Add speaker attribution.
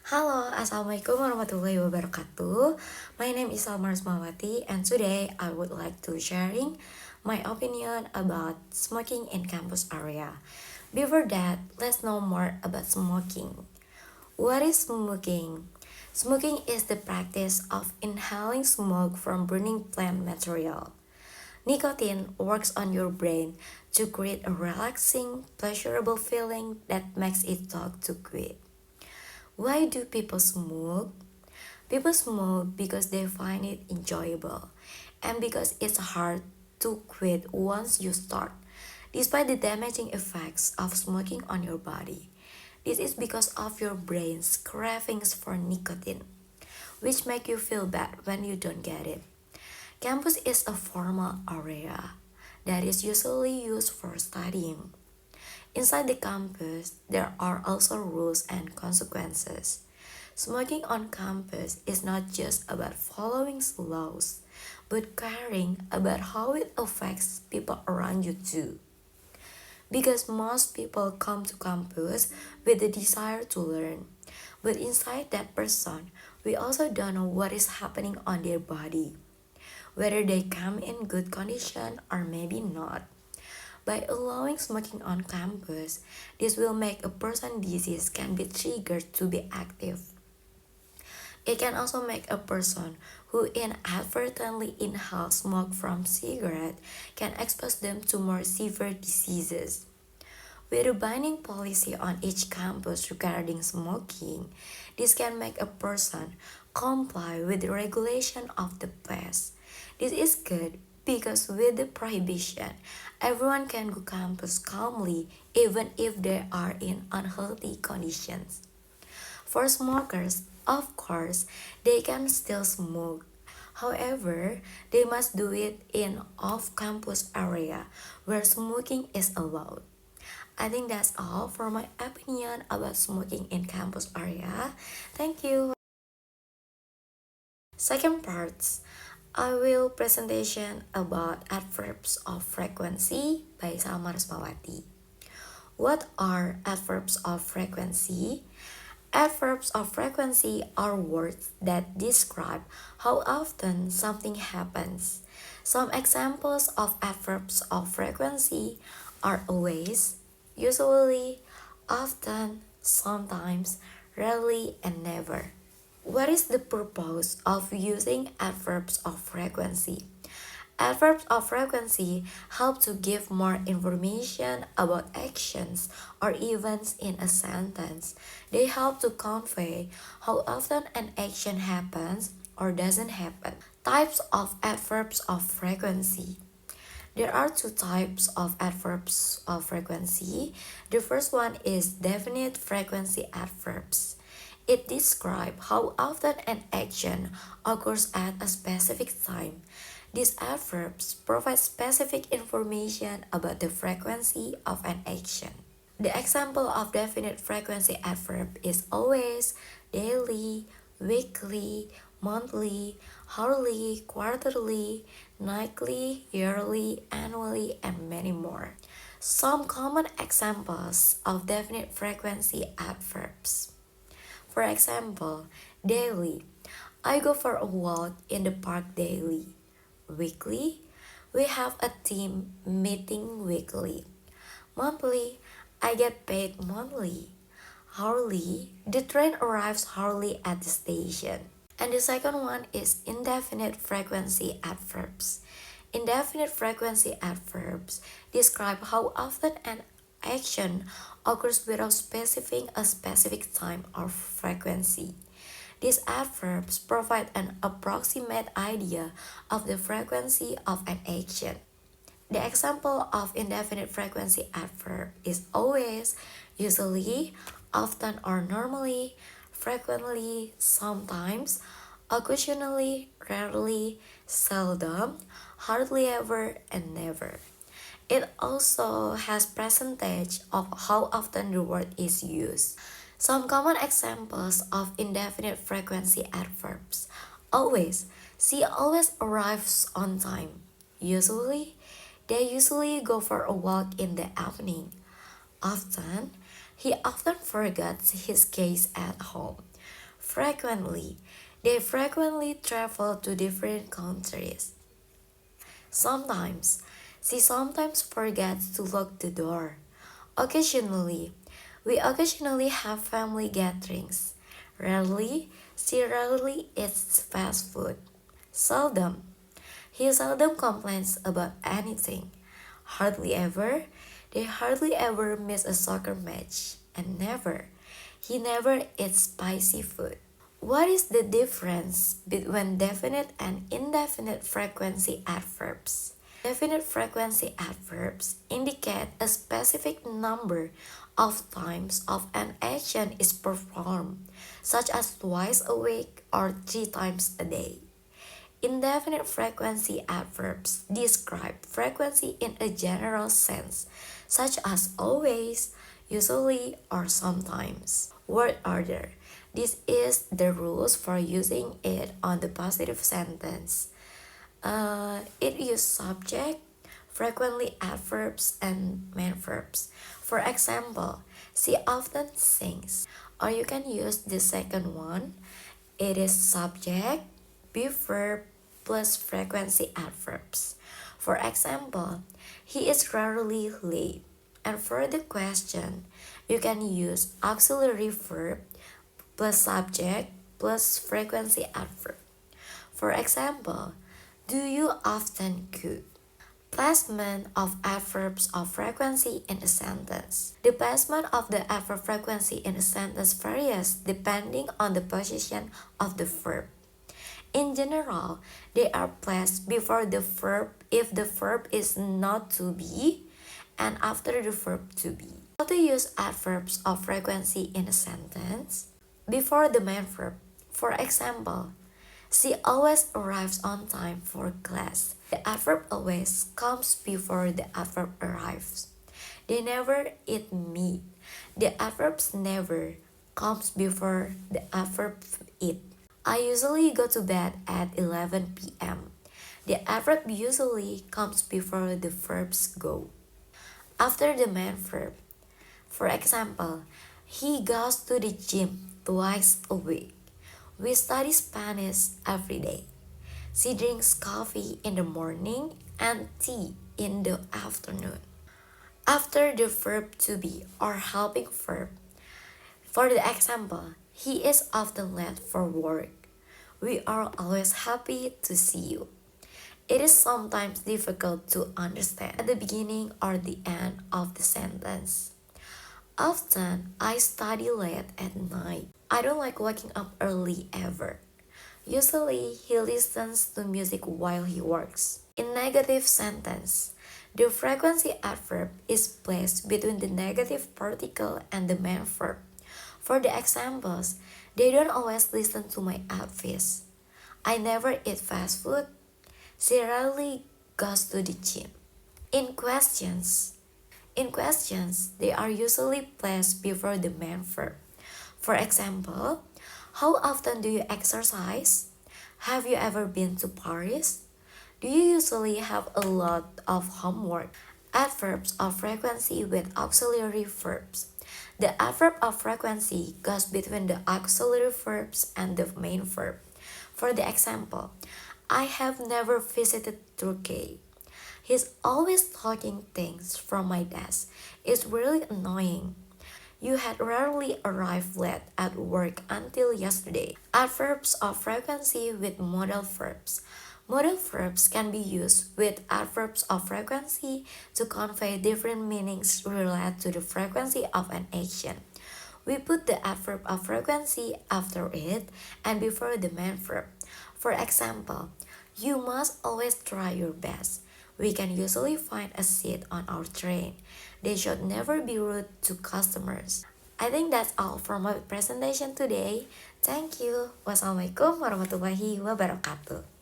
Speaker 1: Halo, Assalamualaikum warahmatullahi wabarakatuh. My name is Salma Rosmawati, and today I would like to sharing my opinion about smoking in campus area. Before that, let's know more about smoking. What is smoking? Smoking is the practice of inhaling smoke from burning plant material. Nicotine works on your brain to create a relaxing, pleasurable feeling that makes it tough to quit. Why do people smoke? People smoke because they find it enjoyable and because it's hard to quit once you start, despite the damaging effects of smoking on your body. This is because of your brain's cravings for nicotine, which make you feel bad when you don't get it. Campus is a formal area that is usually used for studying. Inside the campus, there are also rules and consequences. Smoking on campus is not just about following laws, but caring about how it affects people around you too. Because most people come to campus with the desire to learn, but inside that person, we also don't know what is happening on their body, whether they come in good condition or maybe not. By allowing smoking on campus, this will make a person's disease can be triggered to be active. It can also make a person who inadvertently inhales smoke from cigarette can expose them to more severe diseases. With a binding policy on each campus regarding smoking, this can make a person comply with the regulation of the place. This is good because with the prohibition, everyone can go campus calmly even if they are in unhealthy conditions. For smokers, of course, they can still smoke. However, they must do it in off-campus area where smoking is allowed. I think that's all for my opinion about smoking in campus area. Thank you. Second parts, I will presentation about adverbs of frequency by Salma Rosmawati. What are adverbs of frequency? Adverbs of frequency are words that describe how often something happens. Some examples of adverbs of frequency are always, usually, often, sometimes, rarely, and never. What is the purpose of using adverbs of frequency? Adverbs of frequency help to give more information about actions or events in a sentence. They help to convey how often an action happens or doesn't happen. Types of adverbs of frequency. There are two types of adverbs of frequency. The first one is definite frequency adverbs. It describes how often an action occurs at a specific time. These adverbs provide specific information about the frequency of an action. The example of definite frequency adverb is always, daily, weekly, monthly, hourly, quarterly, nightly, yearly, annually, and many more. Some common examples of definite frequency adverbs. For example, daily. I go for a walk in the park daily. Weekly. We have a team meeting weekly. Monthly. I get paid monthly. Hourly. The train arrives hourly at the station. And the second one is indefinite frequency adverbs. Indefinite frequency adverbs describe how often an action occurs without specifying a specific time or frequency. These adverbs provide an approximate idea of the frequency of an action. The example of indefinite frequency adverb is always, usually, often or normally, frequently, sometimes, occasionally, rarely, seldom, hardly ever, and never. It also has percentage of how often the word is used. Some common examples of indefinite frequency adverbs. Always. She always arrives on time. Usually. They usually go for a walk in the evening. Often. He often forgets his keys at home. frequently. They frequently travel to different countries. Sometimes, she sometimes forgets to lock the door. Occasionally, we occasionally have family gatherings. Rarely, she rarely eats fast food. Seldom, he seldom complains about anything. Hardly ever, they hardly ever miss a soccer match. And never, he never eats spicy food. What is the difference between definite and indefinite frequency adverbs? Definite frequency adverbs indicate a specific number of times of an action is performed, such as twice a week or 3 times a day. Indefinite frequency adverbs describe frequency in a general sense, such as always, usually, or sometimes. Word order. This is the rules for using it on the positive sentence. It uses subject, frequently adverbs, and main verbs. For example, she often sings, or you can use the second one. It is subject, be verb, plus frequency adverbs. For example, he is rarely late. And for the question, you can use auxiliary verb plus subject plus frequency adverb. For example, do you often cook? Placement of adverbs of frequency in a sentence. The placement of the adverb frequency in a sentence varies depending on the position of the verb. In general, they are placed before the verb if the verb is not to be and after the verb to be. How to use adverbs of frequency in a sentence? Before the main verb. For example, she always arrives on time for class. The adverb always comes before the adverb arrives. They never eat meat. The adverbs never comes before the adverb eat. I usually go to bed at 11 p.m. The adverb usually comes before the verbs go. After the main verb. For example, he goes to the gym twice a week. We study Spanish every day. She drinks coffee in the morning and tea in the afternoon. After the verb to be or helping verb. For the example, he is often late for work. We are always happy to see you. It is sometimes difficult to understand at the beginning or the end of the sentence. Often, I study late at night. I don't like waking up early ever. Usually, he listens to music while he works. In negative sentence, the frequency adverb is placed between the negative particle and the main verb. For the examples, they don't always listen to my advice. I never eat fast food. She rarely goes to the gym. In questions, they are usually placed before the main verb. For example, how often do you exercise? Have you ever been to Paris? Do you usually have a lot of homework? Adverbs of frequency with auxiliary verbs. The adverb of frequency goes between the auxiliary verbs and the main verb. For the example, I have never visited Turkey. He's always talking things from my desk. It's really annoying. You had rarely arrived late at work until yesterday. Adverbs of frequency with modal verbs. Modal verbs can be used with adverbs of frequency to convey different meanings related to the frequency of an action. We put the adverb of frequency after it and before the main verb. For example, you must always try your best. We can usually find a seat on our train. They should never be rude to customers. I think that's all for my presentation today. Thank you. Wassalamualaikum warahmatullahi wabarakatuh.